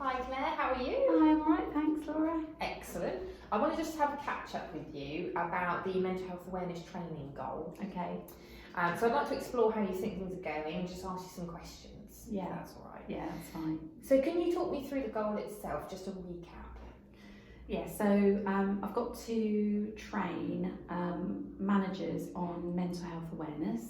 Hi Claire, how are you? I'm alright, thanks Laura. Excellent. I want to just have a catch up with you about the mental health awareness training goal. Okay. So I'd like to explore how you think things are going and just ask you some questions. Yeah. If that's alright. Yeah, that's fine. So can you talk me through the goal itself, just a recap? Yeah, so I've got to train managers on mental health awareness,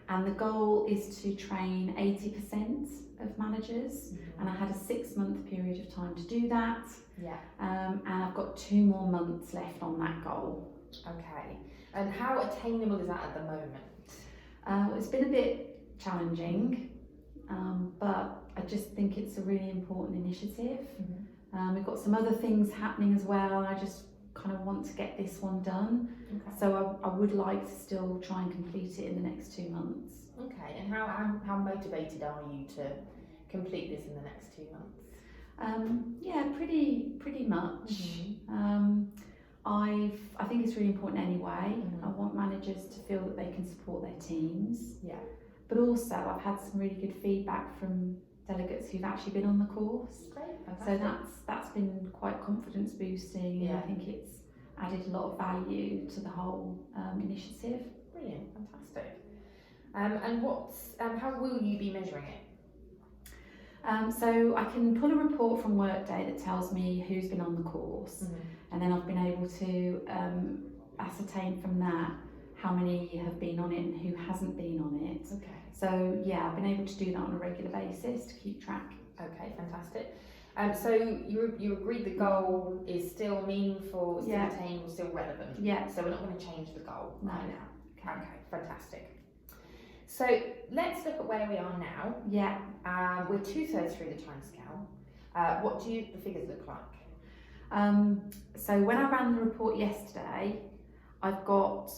and the goal is to train 80% of managers, and I had a 6-month period of time to do that. Yeah. And I've got 2 more months left on that goal. Okay. And how attainable is that at the moment? It's been a bit challenging, but I just think it's a really important initiative. We've got some other things happening as well, and I just kind of want to get this one done. Okay. So I would like to still try and complete it in the next 2 months. Okay, and how motivated are you to complete this in the next 2 months? Yeah, pretty much. I think it's really important anyway. I want managers to feel that they can support their teams. Yeah. But also I've had some really good feedback from delegates who've actually been on the course. Great, fantastic. So that's been quite confidence boosting, Yeah. and I think it's added a lot of value to the whole initiative. Brilliant, fantastic. And how will you be measuring it? So I can pull a report from Workday that tells me who's been on the course, and then I've been able to ascertain from that how many have been on it and who hasn't been on it. Okay. So yeah, I've been able to do that on a regular basis to keep track. Okay, fantastic. So you agreed the goal is still meaningful, still attainable, still relevant. Yeah. So we're not going to change the goal No. right now. Okay, fantastic. So let's look at where we are now. Yeah. We're 2/3 through the timescale. What do the figures look like? So when I ran the report yesterday, I've got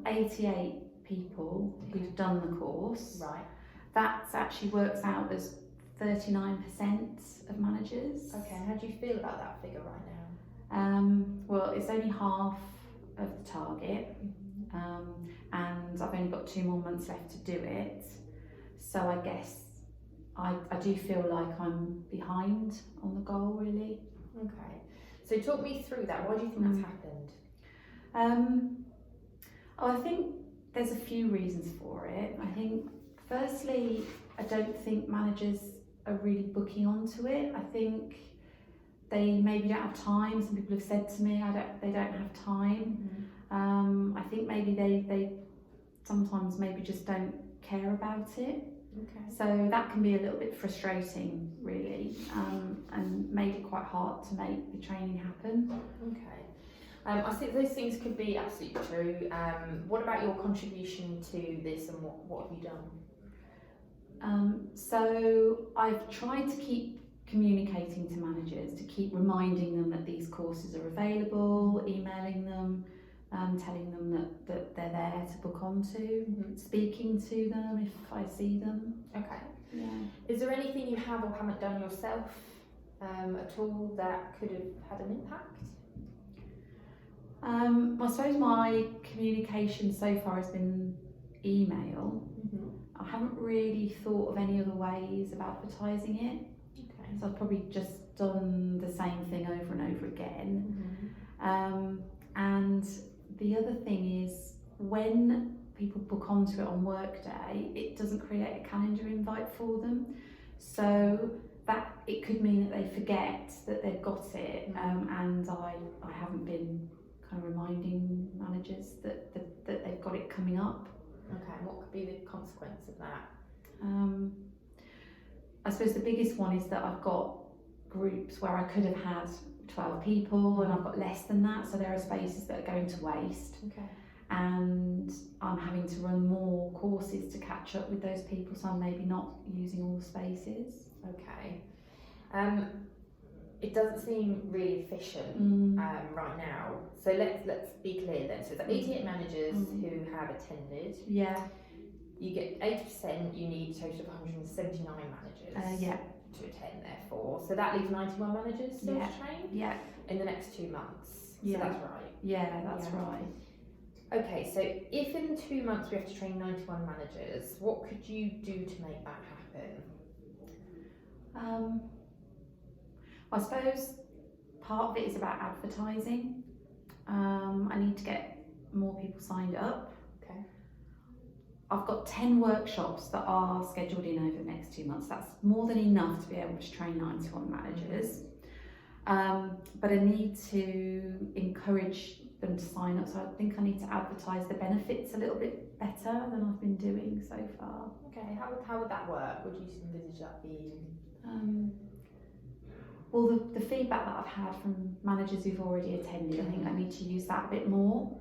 88 people who've done the course. Right. That actually works out as 39% of managers. Okay, and how do you feel about that figure right now? Well, it's only half of the target, and I've only got 2 more months left to do it. So I guess I do feel like I'm behind on the goal, really. Okay. So talk me through that. Why do you think that's happened? I think there's a few reasons for it. I think, firstly, I don't think managers are really booking onto it. I think they maybe don't have time. Some people have said to me they don't have time. I think maybe they sometimes maybe just don't care about it. Okay. So that can be a little bit frustrating, really, and made it quite hard to make the training happen. Okay. I think those things could be absolutely true. What about your contribution to this, and what have you done? So I've tried to keep communicating to managers, to keep reminding them that these courses are available, emailing them, telling them that they're there to book onto, speaking to them if I see them. Okay. Yeah. Is there anything you have or haven't done yourself at all that could have had an impact? I suppose my communication so far has been email. I haven't really thought of any other ways of advertising it. Okay. So I've probably just done the same thing over and over again. And the other thing is, when people book onto it on Workday, it doesn't create a calendar invite for them. So that it could mean that they forget that they've got it, and I haven't been kind of reminding managers that they've got it coming up. Okay, and what could be the consequence of that? I suppose the biggest one is that I've got groups where I could have had 12 people, and I've got less than that, so there are spaces that are going to waste. Okay. And I'm having to run more courses to catch up with those people, so I'm maybe not using all the spaces. Okay. It doesn't seem really efficient right now. So let's be clear then. So it's 88 managers who have attended. Yeah. You get 80%. You need a total of 179 managers. Yeah. To attend, therefore. So that leaves 91 managers still to train. Yeah. In the next 2 months. Yeah. So that's right. Yeah, that's right. Okay, so if in 2 months we have to train 91 managers, what could you do to make that happen? I suppose part of it is about advertising. I need to get more people signed up. Okay. I've got 10 workshops that are scheduled in over the next 2 months. That's more than enough to be able to train 91 managers. But I need to encourage them to sign up, so I think I need to advertise the benefits a little bit better than I've been doing so far. Okay, how would that work? Would you envisage that being? Well, the feedback that I've had from managers who've already attended, I think I need to use that a bit more.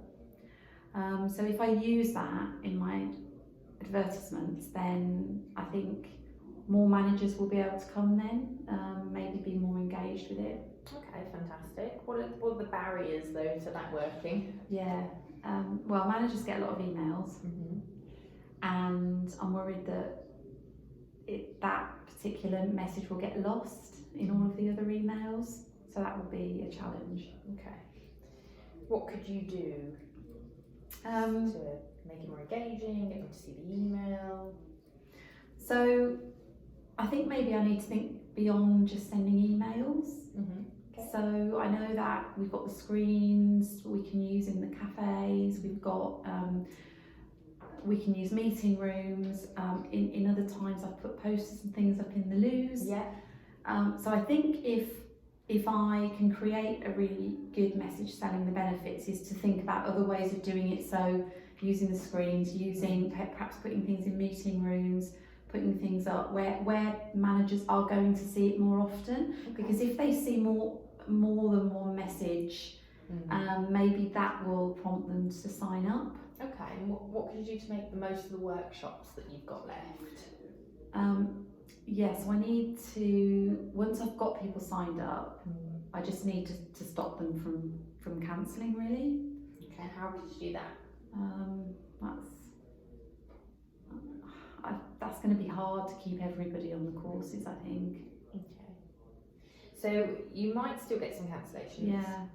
So if I use that in my advertisements, then I think more managers will be able to come then, maybe be more engaged with it. Okay, fantastic. What are the barriers though to that working? Yeah, well, managers get a lot of emails, and I'm worried that that particular message will get lost in all of the other emails, so that will be a challenge. Okay. What could you do to make it more engaging, get them to see the email? So I think maybe I need to think beyond just sending emails. Okay. So I know that we've got the screens we can use in the cafes, we've got we can use meeting rooms, in other times I've put posters and things up in the loos. Yeah. So I think if I can create a really good message selling the benefits, is to think about other ways of doing it. So using the screens, perhaps putting things in meeting rooms, putting things up where managers are going to see it more often. Okay. Because if they see more than one message, maybe that will prompt them to sign up. Okay, and what could you do to make the most of the workshops that you've got left? Yes, so I need to, once I've got people signed up, I just need to stop them from cancelling, really. Okay, how could you do that? That's going to be hard to keep everybody on the courses, I think. Okay. So you might still get some cancellations. Yeah.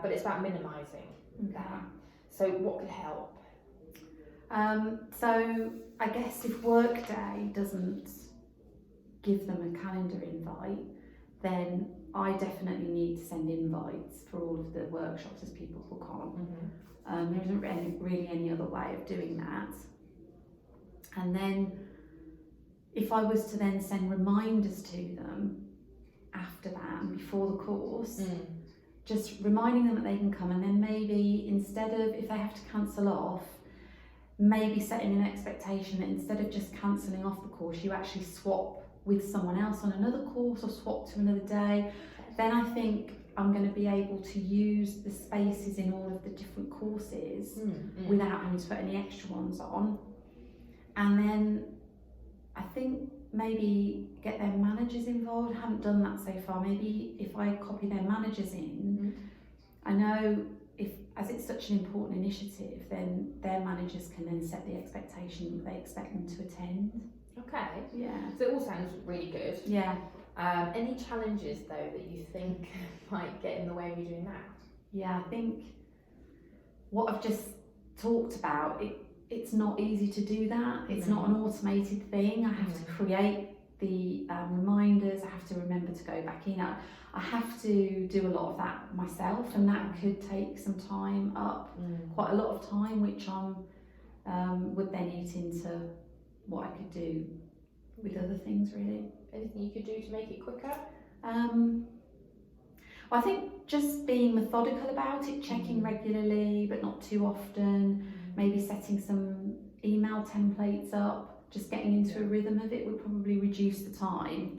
But it's about minimising that. So what could help? So I guess if Workday doesn't give them a calendar invite, then I definitely need to send invites for all of the workshops as people book on. There isn't really any other way of doing that. And then if I was to then send reminders to them after that and before the course, just reminding them that they can come, and then maybe instead of, if they have to cancel off, maybe setting an expectation that instead of just cancelling off the course, you actually swap with someone else on another course or swap to another day. Then I think I'm going to be able to use the spaces in all of the different courses without having to put any extra ones on. And then I think maybe get their managers involved. I haven't done that so far. Maybe if I copy their managers in, I know as it's such an important initiative, then their managers can then set the expectation that they expect them to attend. Okay. Yeah. So it all sounds really good. Yeah. Any challenges though that you think might get in the way of you doing that? Yeah, I think what I've just talked about, it's not easy to do that. It's not an automated thing. I have to create the reminders. I have to remember to go back in. I have to do a lot of that myself, and that could take some time up, quite a lot of time, which would then eat into what I could do with other things, really. Anything you could do to make it quicker? I think just being methodical about it, checking regularly but not too often, maybe setting some email templates up, just getting into a rhythm of it would probably reduce the time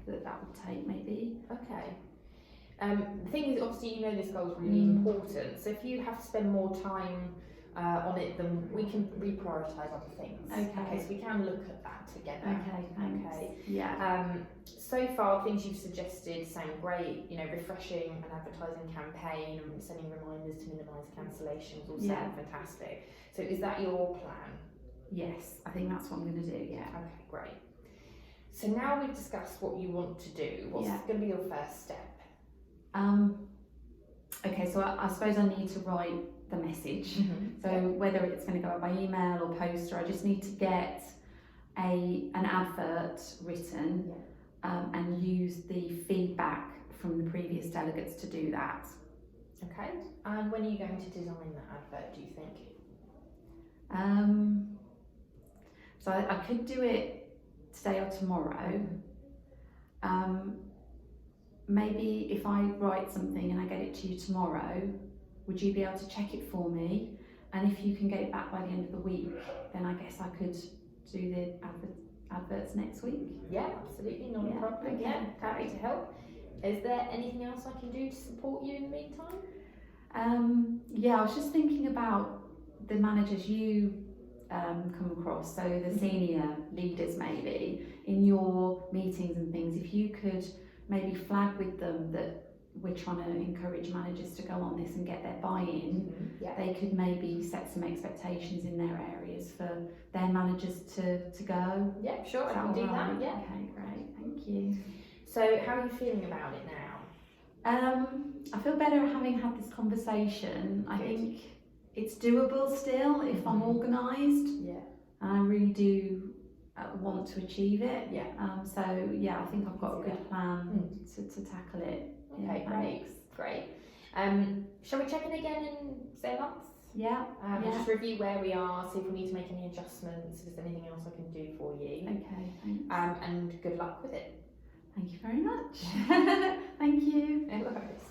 that would take, maybe. Okay. The thing is, obviously you know this goal is really important, so if you have to spend more time on it, then we can reprioritise other things. Okay, so we can look at that together. Okay, thanks. Okay. Yeah. So far, things you've suggested sound great. You know, refreshing an advertising campaign and sending reminders to minimise cancellations all sound fantastic. So is that your plan? Yes, I think that's what I'm going to do, yeah. Okay, great. So now we've discussed what you want to do. What's going to be your first step? Okay, so I suppose I need to write the message. So whether it's going to go out by email or poster, I just need to get an advert written and use the feedback from the previous delegates to do that. Okay, and when are you going to design that advert, do you think? So I could do it today or tomorrow. Maybe if I write something and I get it to you tomorrow, would you be able to check it for me? And if you can get it back by the end of the week, then I guess I could do the adverts next week. Yeah, absolutely, not a problem. Okay. Yeah, happy to help. Is there anything else I can do to support you in the meantime? Yeah, I was just thinking about the managers you come across, so the senior leaders maybe, in your meetings and things, if you could maybe flag with them that we're trying to encourage managers to go on this and get their buy-in, they could maybe set some expectations in their areas for their managers to go. Yeah, sure, I can do that, yeah. Okay, great, thank you. So how are you feeling about it now? I feel better having had this conversation. I think it's doable still if I'm organised. Yeah. And I really do want to achieve it. Yeah. So yeah, I think I've got a good plan to tackle it. Okay, great. Shall we check in again in say a month? Yeah. Just review where we are, see if we need to make any adjustments, if there's anything else I can do for you. Okay, thanks. And good luck with it. Thank you very much. Thank you. No worries.